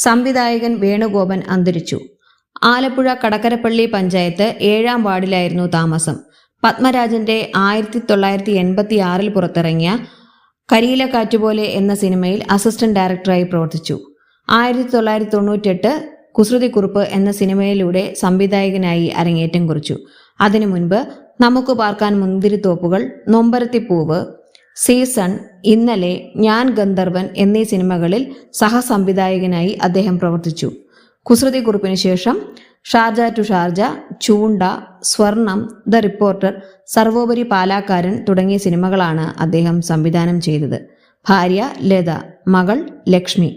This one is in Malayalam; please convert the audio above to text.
സംവിധായകൻ വേണുഗോപൻ അന്തരിച്ചു. ആലപ്പുഴ കടക്കരപ്പള്ളി പഞ്ചായത്ത് 7-ാം വാർഡിലായിരുന്നു താമസം. പത്മരാജന്റെ 1986 പുറത്തിറങ്ങിയ കരിയിലക്കാറ്റുപോലെ എന്ന സിനിമയിൽ അസിസ്റ്റന്റ് ഡയറക്ടറായി പ്രവർത്തിച്ചു. 1998 കുസൃതിക്കുറുപ്പ് എന്ന സിനിമയിലൂടെ സംവിധായകനായി അരങ്ങേറ്റം കുറിച്ചു. അതിനു മുൻപ് നമുക്ക് പാർക്കാൻ മുന്തിരിത്തോപ്പുകൾ, നൊമ്പരത്തിപ്പൂവ്, സീസൺ, ഇന്നലെ, ഞാൻ ഗന്ധർവൻ എന്നീ സിനിമകളിൽ സഹസംവിധായകനായി അദ്ദേഹം പ്രവർത്തിച്ചു. കുസൃതിക്കുറുപ്പിന് ശേഷം ഷാർജ ടു ഷാർജ, ചൂണ്ട, സ്വർണം, ദ റിപ്പോർട്ടർ, സർവോപരി പാലാക്കാരൻ തുടങ്ങിയ സിനിമകളാണ് അദ്ദേഹം സംവിധാനം ചെയ്തത്. ഭാര്യ ലത, മകൾ ലക്ഷ്മി.